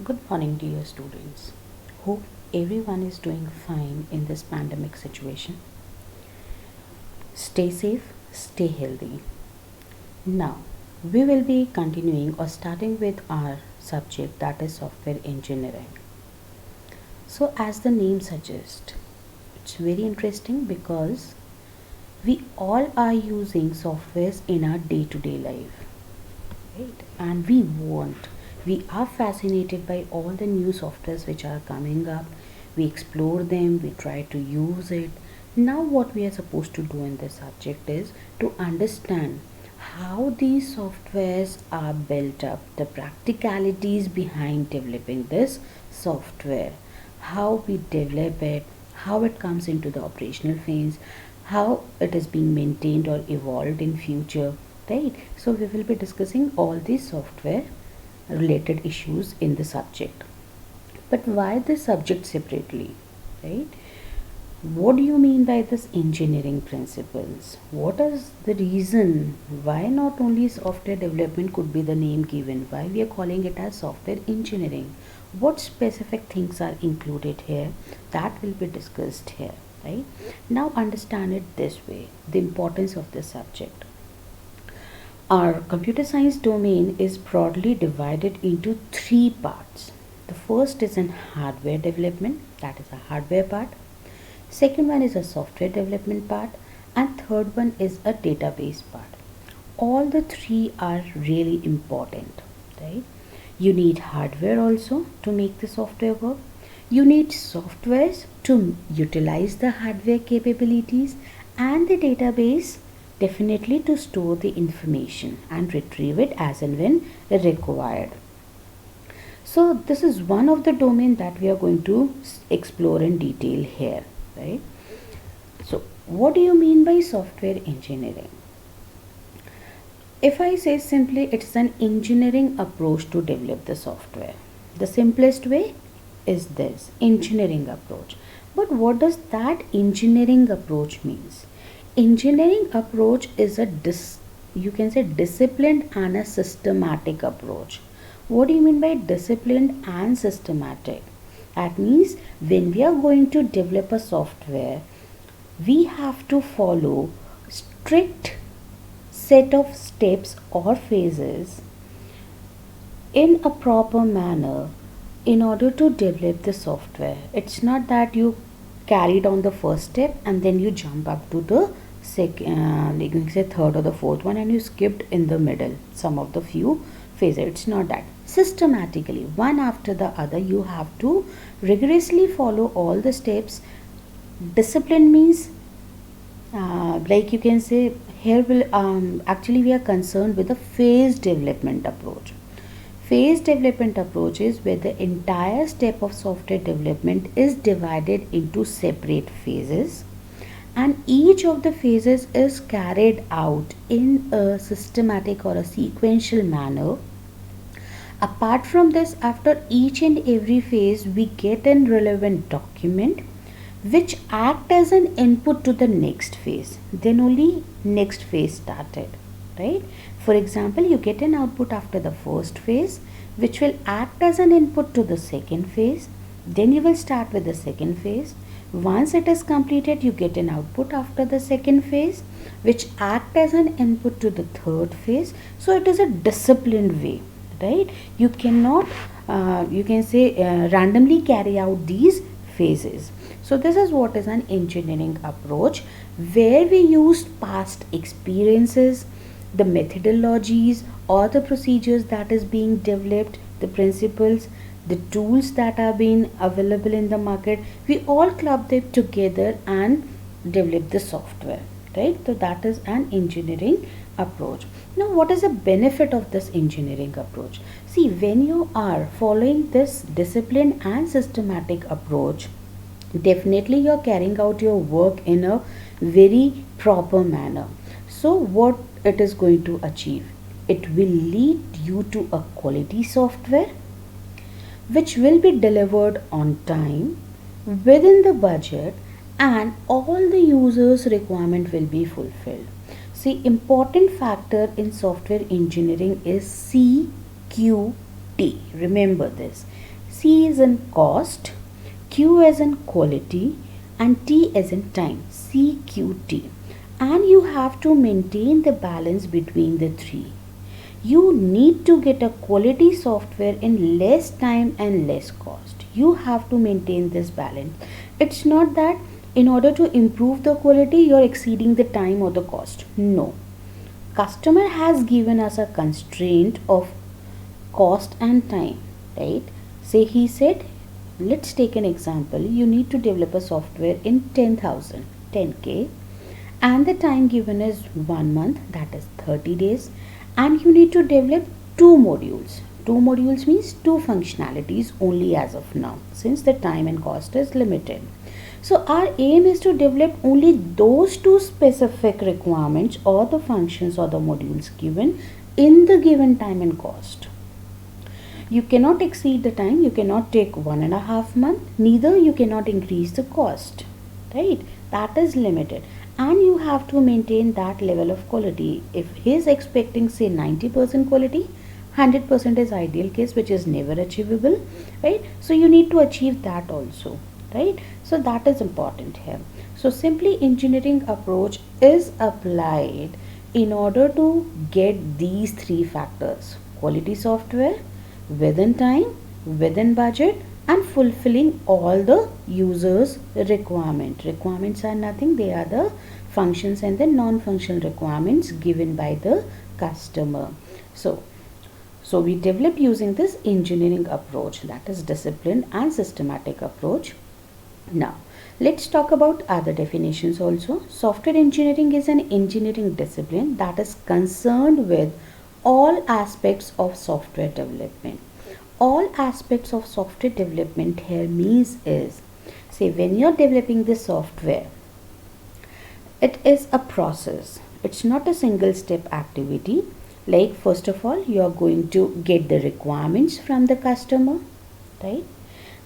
Good morning, dear students. Hope everyone is doing fine in this pandemic situation. Stay safe, stay healthy. Now, we will be continuing or starting with our subject, that is software engineering. So, as the name suggests, it's very interesting because we all are using softwares in our day to day life, right? And we are fascinated by all the new softwares which are coming up. We explore them, we try to use it. Now what we are supposed to do in this subject is to understand how these softwares are built up, the practicalities behind developing this software, how we develop it, how it comes into the operational phase, how it is being maintained or evolved in future, right? So we will be discussing all these software related issues in the subject. But why this subject separately, right? What do you mean by this engineering principles? What is the reason why not only software development could be the name given? Why we are calling it as software engineering? What specific things are included here? That will be discussed here, right? Now understand it this way, the importance of this subject. Our computer science domain is broadly divided into three parts. The first is in hardware development, that is a hardware part. Second one is a software development part, and third one is a database part. All the three are really important, right? You need hardware also to make the software work. You need softwares to utilize the hardware capabilities, and the database definitely to store the information and retrieve it as and when required. So this is one of the domain that we are going to explore in detail here, right? So what do you mean by software engineering? If I say simply, it's an engineering approach to develop the software. The simplest way is this engineering approach. But what does that engineering approach means? Engineering approach is you can say disciplined and a systematic approach. What do you mean by disciplined and systematic? That means when we are going to develop a software, we have to follow strict set of steps or phases in a proper manner in order to develop the software. It's not that you carried on the first step and then you jump up to the second, like you say third or the fourth one, and you skipped in the middle some of the few phases. It's not that. Systematically, one after the other, you have to rigorously follow all the steps. Discipline means like you can say here will actually we are concerned with the phase development approach. Phase development approach is where the entire step of software development is divided into separate phases, and each of the phases is carried out in a systematic or a sequential manner. Apart from this, after each and every phase we get a relevant document which act as an input to the next phase. Then only next phase started, right? For example, you get an output after the first phase which will act as an input to the second phase. Then you will start with the second phase. Once it is completed, you get an output after the second phase which act as an input to the third phase. So it is a disciplined way, right? You cannot you can say randomly carry out these phases. So this is what is an engineering approach, where we use past experiences, the methodologies or the procedures that is being developed, the principles, the tools that are being available in the market. We all club them together and develop the software, right? So that is an engineering approach. Now what is the benefit of this engineering approach? See, when you are following this disciplined and systematic approach, definitely you're carrying out your work in a very proper manner. So what it is going to achieve, it will lead you to a quality software which will be delivered on time, within the budget, and all the users requirement will be fulfilled. See, important factor in software engineering is CQT. Remember this. C is in cost, Q is in quality, and T is in time, CQT. And you have to maintain the balance between the three. You need to get a quality software in less time and less cost. You have to maintain this balance. It's not that in order to improve the quality you're exceeding the time or the cost. No. Customer has given us a constraint of cost and time, right? Say he said, let's take an example. You need to develop a software in 10,000, 10K, and the time given is 1 month, that is 30 days, and you need to develop two modules. Two modules means two functionalities only as of now, since the time and cost is limited. So our aim is to develop only those two specific requirements or the functions or the modules given in the given time and cost. You cannot exceed the time, you cannot take 1.5 months, neither you cannot increase the cost, right? That is limited, and you have to maintain that level of quality. If he is expecting say 90% quality, 100% is ideal case, which is never achievable, right? So you need to achieve that also, right? So that is important here. So simply engineering approach is applied in order to get these three factors: quality software within time, within budget, and fulfilling all the users requirement. Requirements are nothing, they are the functions and the non-functional requirements given by the customer. So we develop using this engineering approach, that is disciplined and systematic approach. Now let's talk about other definitions also. Software engineering is an engineering discipline that is concerned with all aspects of software development. All aspects of software development here means is, say when you're developing the software, it is a process. It's not a single step activity. Like first of all, you are going to get the requirements from the customer, right?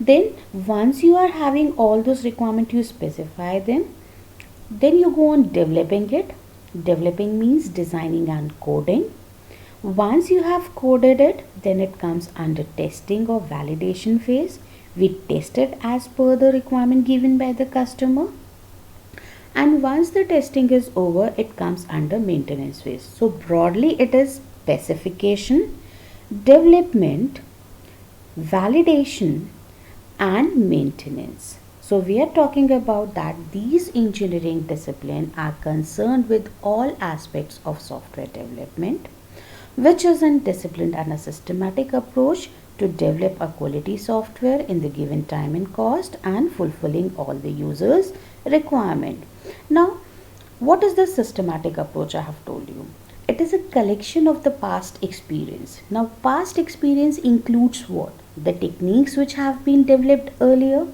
Then once you are having all those requirements, you specify them. Then you go on developing it. Developing means designing and coding. Once you have coded it, then it comes under testing or validation phase. We test it as per the requirement given by the customer. And once the testing is over, it comes under maintenance phase. So broadly it is specification, development, validation, and maintenance. So we are talking about that these engineering disciplines are concerned with all aspects of software development, which is a disciplined and a systematic approach to develop a quality software in the given time and cost and fulfilling all the users' requirement. Now, what is the systematic approach I have told you? It is a collection of the past experience. Now, past experience includes what? The techniques which have been developed earlier,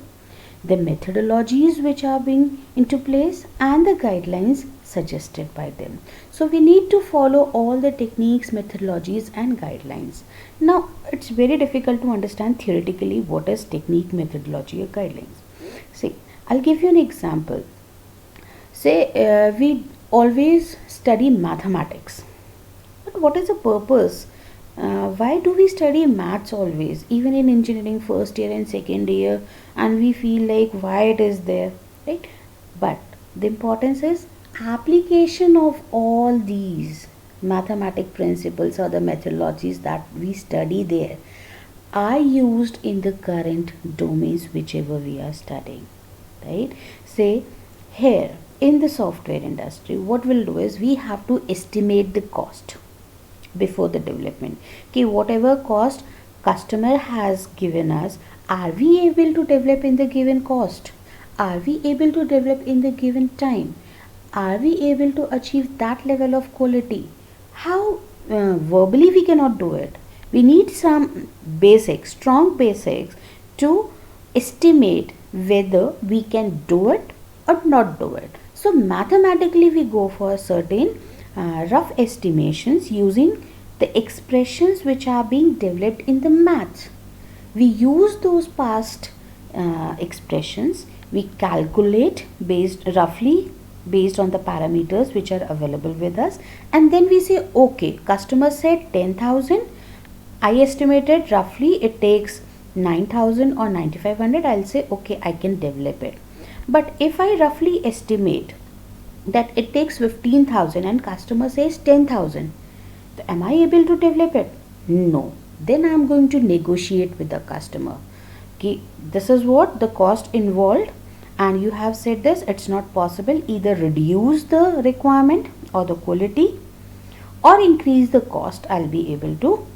the methodologies which are being into place, and the guidelines suggested by them. So we need to follow all the techniques, methodologies, and guidelines. Now it's very difficult to understand theoretically what is technique, methodology, or guidelines. See, I'll give you an example. Say we always study mathematics, but what is the purpose? Why do we study maths always, even in engineering first year and second year, and we feel like why it is there, right? But the importance is application of all these mathematic principles or the methodologies that we study there are used in the current domains whichever we are studying, right? Say here in the software industry, what we'll do is we have to estimate the cost before the development. Okay, whatever cost customer has given us, are we able to develop in the given cost? Are we able to develop in the given time? Are we able to achieve that level of quality? How verbally we cannot do it. We need some basics, strong basics to estimate whether we can do it or not do it. So mathematically we go for certain rough estimations using the expressions which are being developed in the maths. We use those past expressions, we calculate roughly based on the parameters which are available with us, and then we say okay, customer said 10,000, I estimated roughly it takes 9,000 or 9,500, I'll say okay, I can develop it. But if I roughly estimate that it takes 15,000 and customer says 10,000, am I able to develop it? No. Then I'm going to negotiate with the customer. Okay, this is what the cost involved, and you have said this, it's not possible. Either reduce the requirement or the quality, or increase the cost. I'll be able to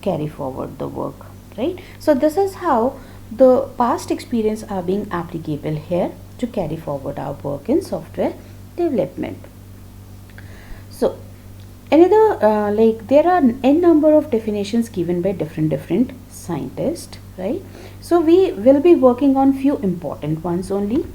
carry forward the work, right? So this is how the past experience are being applicable here to carry forward our work in software development. So another like there are n number of definitions given by different scientists, right? So we will be working on few important ones only.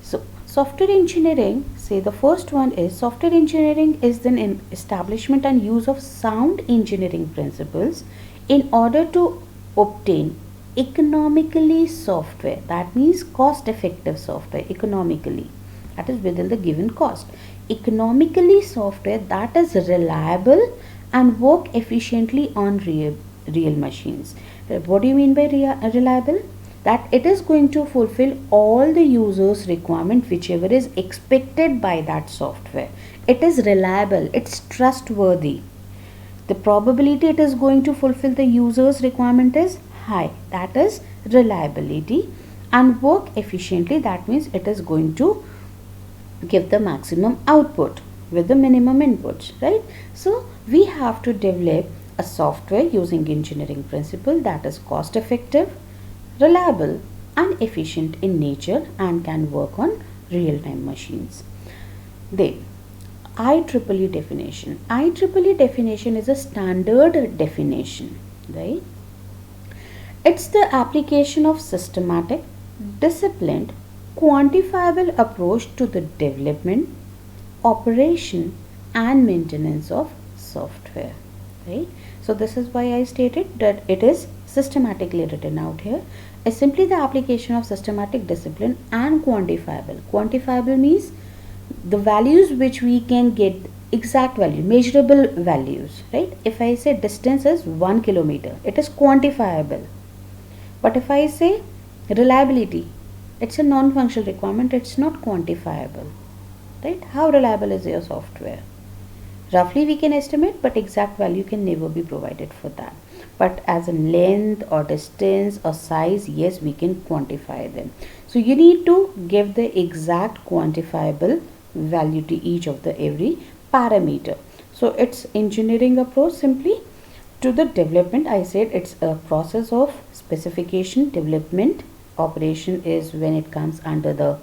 So software engineering, say the first one is software engineering is the establishment and use of sound engineering principles in order to obtain economically software, that means cost effective software, economically, that is within the given cost, economically software that is reliable and work efficiently on real machines. What do you mean by reliable? That it is going to fulfill all the users requirement whichever is expected by that software. It is reliable, it's trustworthy. The probability it is going to fulfill the user's requirement is high, that is reliability. And work efficiently, that means it is going to give the maximum output with the minimum inputs, right? So we have to develop a software using engineering principle that is cost effective, reliable and efficient in nature and can work on real-time machines. Then IEEE definition. IEEE definition is a standard definition, right? It's the application of systematic, disciplined, quantifiable approach to the development, operation and maintenance of software, right? So this is why I stated that it is systematically written out here. Is simply the application of systematic, discipline and quantifiable. Quantifiable means the values which we can get exact value, measurable values, right? If I say distance is 1 kilometer, it is quantifiable. But if I say reliability, it's a non-functional requirement, it's not quantifiable, right? How reliable is your software? Roughly we can estimate, but exact value can never be provided for that. But as a length or distance or size, yes, we can quantify them. So you need to give the exact quantifiable value to each of the every parameter. So it's engineering approach simply to the development. I said it's a process of specification, development, operation is when it comes under the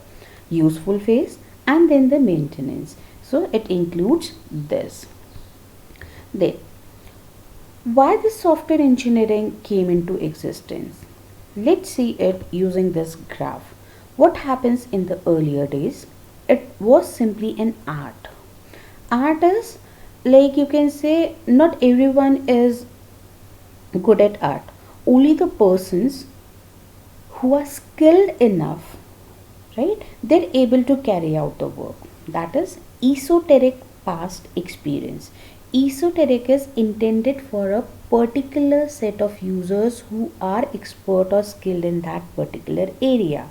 useful phase, and then the maintenance. So it includes this. Then why the software engineering came into existence? Let's see it using this graph. What happens in the earlier days? It was simply an art. Art is, like you can say, not everyone is good at art. Only the persons who are skilled enough, right, they're able to carry out the work. That is esoteric past experience. Esoteric is intended for a particular set of users who are expert or skilled in that particular area,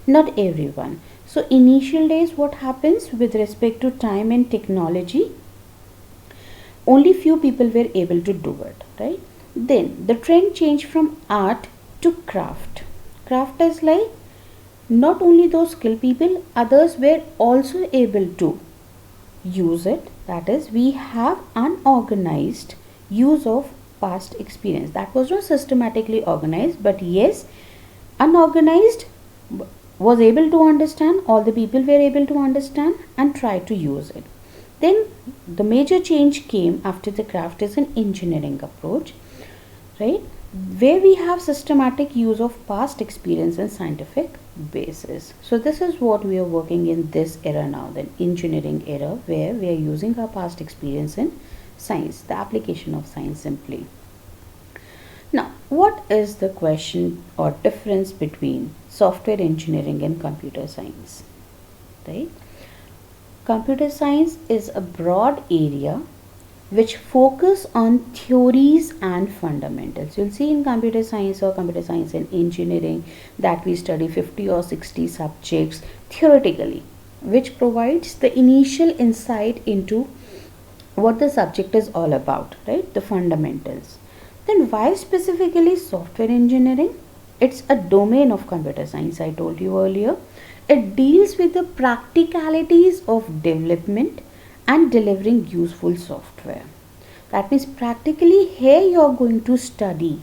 not everyone. So initial days, what happens with respect to time and technology, only few people were able to do it, right? Then the trend changed from art to craft. Craft is like not only those skilled people, others were also able to use it. That is, we have unorganized use of past experience. That was not systematically organized, but yes, unorganized was able to understand, all the people were able to understand and try to use it. Then the major change came after the craft is an engineering approach, right, where we have systematic use of past experience and scientific basis. So this is what we are working in this era now, the engineering era, where we are using our past experience in science, the application of science simply. Now, what is the question or difference between software engineering and computer science, right? Computer science is a broad area which focus on theories and fundamentals. You'll see in computer science or computer science and engineering that we study 50 or 60 subjects theoretically, which provides the initial insight into what the subject is all about, right? The fundamentals. Then why specifically software engineering? It's a domain of computer science, I told you earlier. It deals with the practicalities of development and delivering useful software. That means practically here you are going to study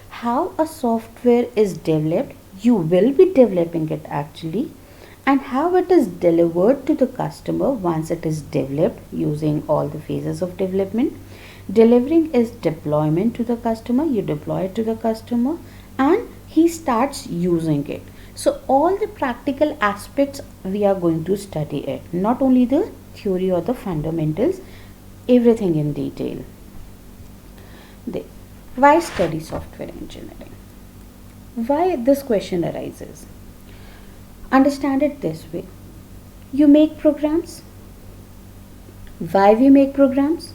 how a software is developed. You will be developing it actually, and how it is delivered to the customer once it is developed using all the phases of development. Delivering is deployment to the customer. You deploy it to the customer and he starts using it. So all the practical aspects we are going to study it, not only the theory or the fundamentals, everything in detail. Why study software engineering? Why this question arises? Understand it this way. You make programs. Why we make programs?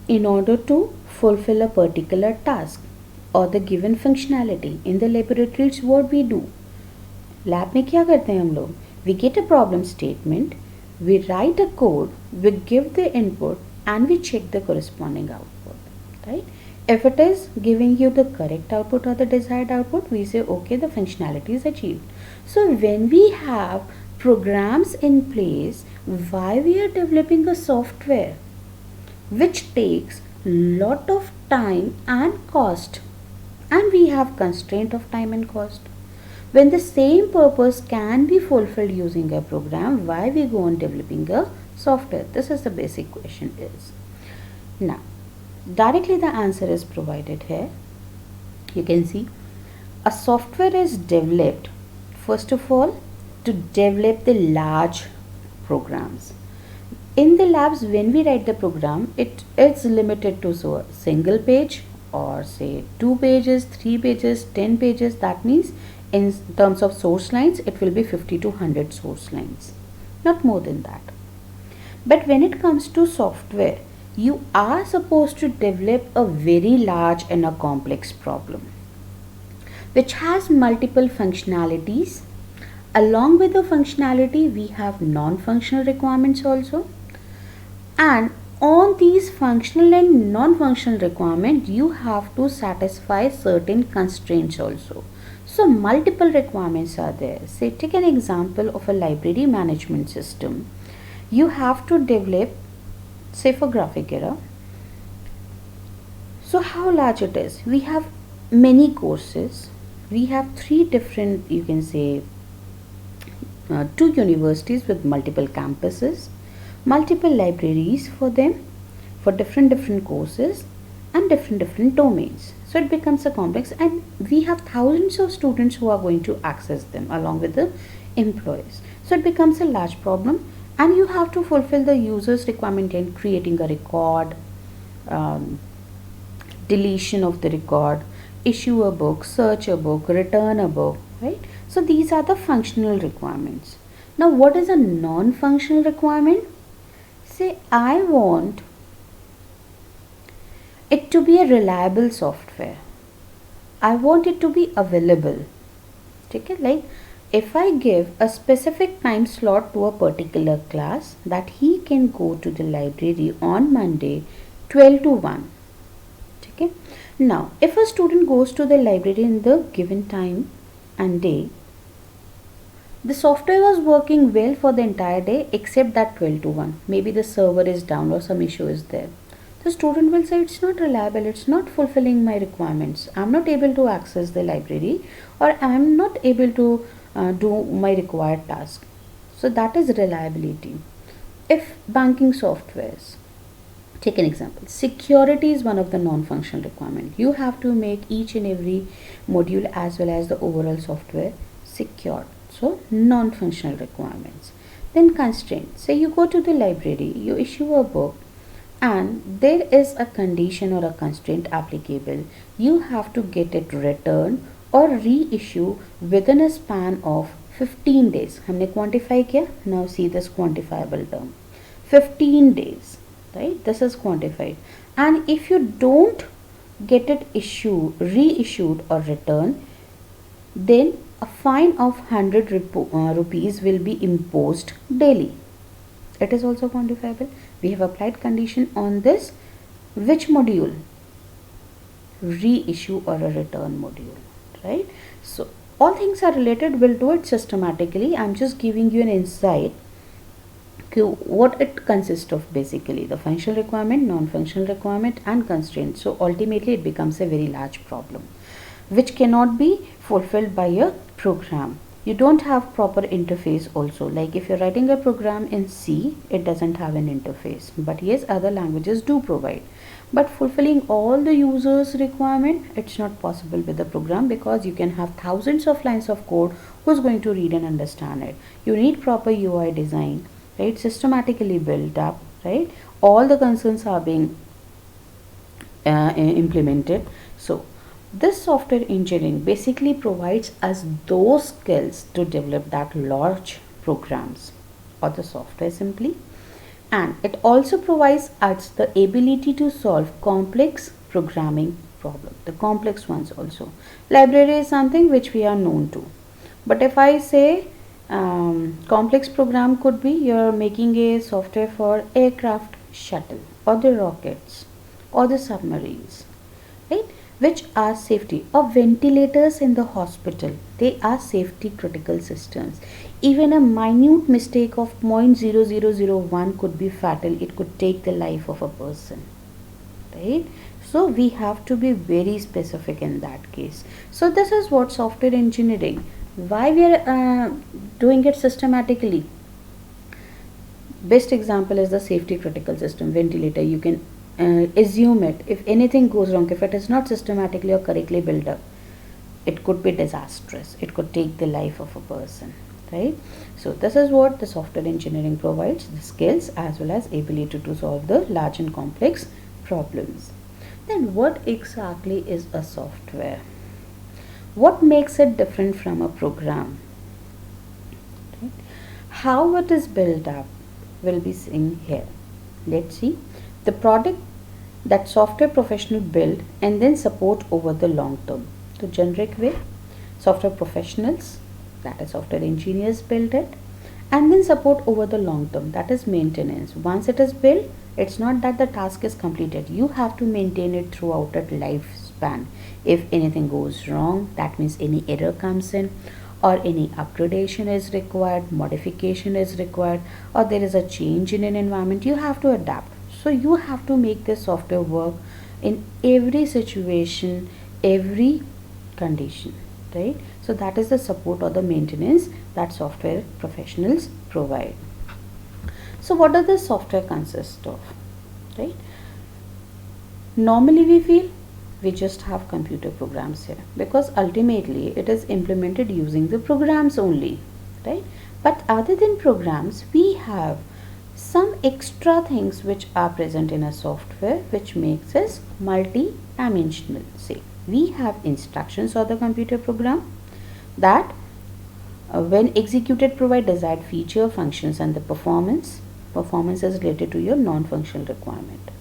In order to fulfill a particular task or the given functionality. In the laboratories, what we do? Lab में क्या करते हैं हम लोग? We get a problem statement, we write a code, we give the input and we check the corresponding output, right? If it is giving you the correct output or the desired output, we say okay, the functionality is achieved. So when we have programs in place, why we are developing a software which takes lot of time and cost, and we have constraint of time and cost. When the same purpose can be fulfilled using a program, why we go on developing a software? This is the basic question is. Now, directly the answer is provided here. You can see a software is developed first of all to develop the large programs. In the labs, when we write the program, it is limited to a single page or say 2 pages, 3 pages, 10 pages. That means in terms of source lines, it will be 50 to 100 source lines, not more than that. But when it comes to software, you are supposed to develop a very large and a complex problem which has multiple functionalities. Along with the functionality, we have non-functional requirements also. And on these functional and non-functional requirements, you have to satisfy certain constraints also. So multiple requirements are there. Say take an example of a library management system. You have to develop, say for Graphicera. So how large it is? We have many courses. We have 3 different, you can say 2 universities with multiple campuses, multiple libraries for them, for different courses and different domains. So it becomes a complex, and we have thousands of students who are going to access them along with the employees. So it becomes a large problem, and you have to fulfill the user's requirement in creating a record, deletion of the record, issue a book, search a book, return a book, right? So these are the functional requirements. Now what is a non-functional requirement? Say I want it to be a reliable software. I want it to be available. Okay? Like if I give a specific time slot to a particular class that he can go to the library on Monday 12 to 1. Okay? Now if a student goes to the library in the given time and day, the software was working well for the entire day except that 12 to 1. Maybe the server is down or some issue is there. The student will say it's not reliable, it's not fulfilling my requirements. I'm not able to access the library, or I'm not able to do my required task. So that is reliability. If banking softwares, take an example, security is one of the non-functional requirements. You have to make each and every module as well as the overall software secure. So non-functional requirements. Then constraints. Say you go to the library, you issue a book, and there is a condition or a constraint applicable. You have to get it returned or reissue within a span of 15 days. हमने quantify किया. Now see this quantifiable term. 15 days. right? This is quantified. And if you don't get it reissued or returned, then a fine of 100 rupees will be imposed daily. It is also quantifiable. We have applied condition on this. Which module? Reissue or a return module, right? So all things are related. We'll do it systematically. I'm just giving you an insight what it consists of. Basically the functional requirement, non-functional requirement and constraint. So ultimately it becomes a very large problem which cannot be fulfilled by a program. You don't have proper interface also. Like if you're writing a program in C, it doesn't have an interface, but yes, other languages do provide. But fulfilling all the users requirement, it's not possible with the program, because you can have thousands of lines of code. Who's going to read and understand it? You need proper UI design, right? Systematically built up, right? All the concerns are being implemented. So this software engineering basically provides us those skills to develop that large programs or the software simply. And it also provides us the ability to solve complex programming problems, the complex ones also. Library is something which we are known to. But if I say complex program could be you're making a software for aircraft shuttle or the rockets or the submarines, right? Which are safety, or ventilators in the hospital. They are safety critical systems. Even a minute mistake of 0.0001 could be fatal. It could take the life of a person, right? So we have to be very specific in that case. So this is what software engineering, why we are doing it systematically. Best example is the safety critical system, ventilator. You can assume it. If anything goes wrong, if it is not systematically or correctly built up, it could be disastrous. It could take the life of a person, right? So this is what the software engineering provides, the skills as well as ability to solve the large and complex problems. Then what exactly is a software? What makes it different from a program? Right? How it is built up will be seen here. Let's see. The product that software professional build and then support over the long term. The generic way, software professionals, that is software engineers, build it and then support over the long term, that is maintenance. Once it is built, it's not that the task is completed. You have to maintain it throughout its lifespan. If anything goes wrong, that means any error comes in or any upgradation is required, modification is required, or there is a change in an environment, you have to adapt. So you have to make this software work in every situation, every condition, right? So that is the support or the maintenance that software professionals provide. So what does the software consist of, right? Normally we feel we just have computer programs here, because ultimately it is implemented using the programs only, right? But other than programs, we have some extra things which are present in a software which makes us multi-dimensional. Say we have instructions of the computer program that when executed provide desired feature, functions and the performance. Performance is related to your non-functional requirement.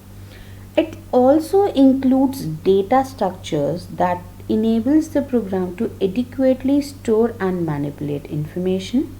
It also includes data structures that enables the program to adequately store and manipulate information.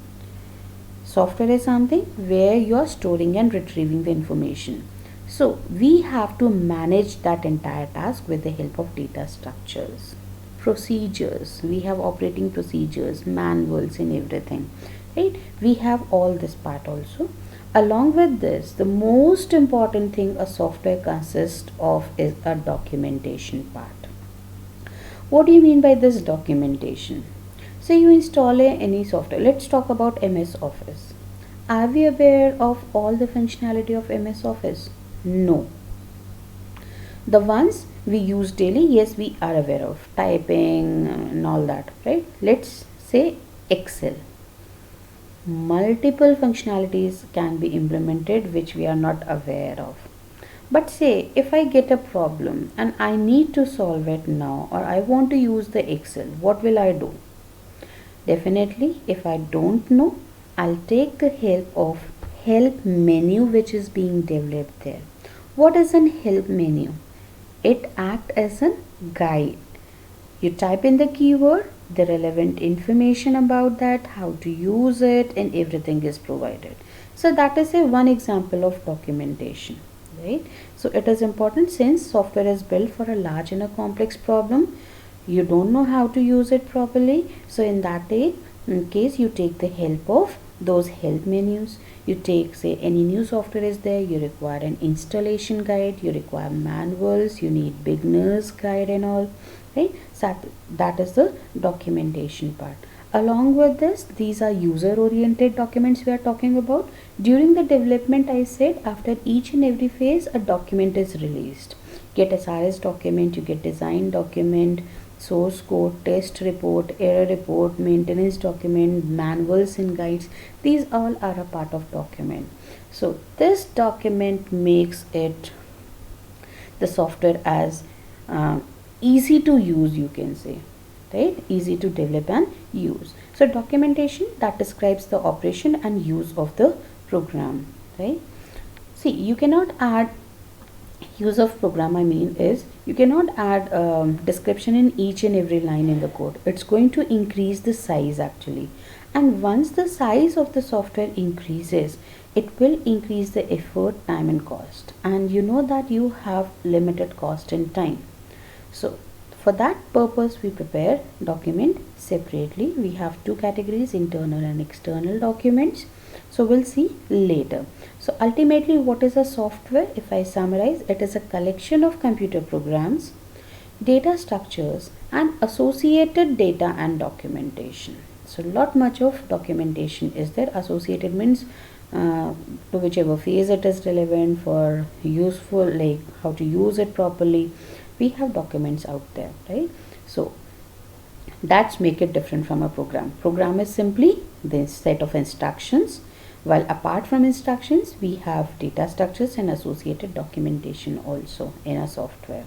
Software is something where you are storing and retrieving the information. So we have to manage that entire task with the help of data structures. Procedures, we have operating procedures, manuals and everything, right? We have all this part also. Along with this, the most important thing a software consists of is a documentation part. What do you mean by this documentation? Say you install any software. Let's talk about MS Office. Are we aware of all the functionality of MS Office? No. The ones we use daily, yes, we are aware of typing and all that, right? Let's say Excel. Multiple functionalities can be implemented which we are not aware of. But say if I get a problem and I need to solve it now, or I want to use the Excel, what will I do? Definitely, if I don't know, I'll take the help of help menu which is being developed there. What is an help menu? It acts as a guide. You type in the keyword, the relevant information about that, how to use it, and everything is provided. So that is a one example of documentation, right? So it is important since software is built for a large and a complex problem. You don't know how to use it properly. So in that case, you take the help of those help menus. You take, say, any new software is there, you require an installation guide, you require manuals, you need beginners guide and all, right? So that is the documentation part. Along with this, these are user oriented documents we are talking about. During the development, I said after each and every phase a document is released. Get SRS document, you get design document, source code, test report, error report, maintenance document, manuals and guides. These all are a part of document. So this document makes it the software as easy to use, you can say, right? Easy to develop and use. So documentation that describes the operation and use of the program, right? See, you cannot add use of program, I mean, is you cannot add description in each and every line in the code. It's going to increase the size actually, and once the size of the software increases, it will increase the effort, time and cost, and you know that you have limited cost and time. So for that purpose we prepare document separately. We have two categories, internal and external documents. So we'll see later. So ultimately, what is a software? If I summarize, it is a collection of computer programs, data structures and associated data and documentation. So lot much of documentation is there. Associated means to whichever phase it is relevant for useful, like how to use it properly. We have documents out there, right? So that's make it different from a program. Program is simply this set of instructions, while apart from instructions we have data structures and associated documentation also in a software.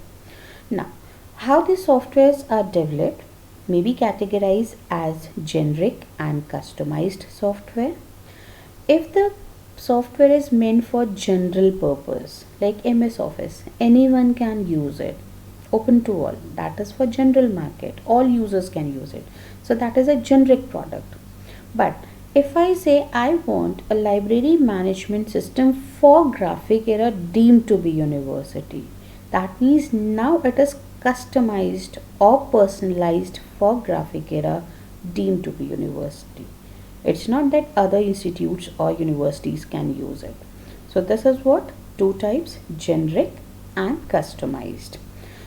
Now, how the softwares are developed may be categorized as generic and customized software. If the software is meant for general purpose like MS Office, anyone can use it, open to all, that is for general market, all users can use it, so that is a generic product. But if I say I want a library management system for graphic era deemed to be university, that means now it is customized or personalized for graphic era deemed to be university. It's not that other institutes or universities can use it. So this is what two types, generic and customized.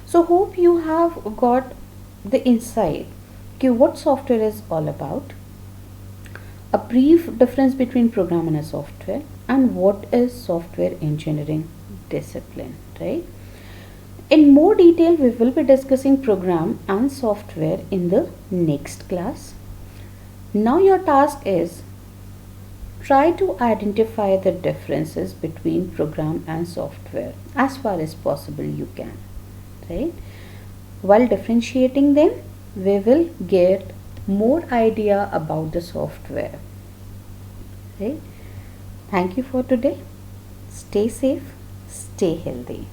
So hope you have got the insight what software is all about, a brief difference between program and a software, and what is software engineering discipline, right? In more detail, we will be discussing program and software in the next class. Now your task is try to identify the differences between program and software as far as possible you can, right? While differentiating them, we will get more idea about the software, right? Thank you for today. Stay safe, stay healthy.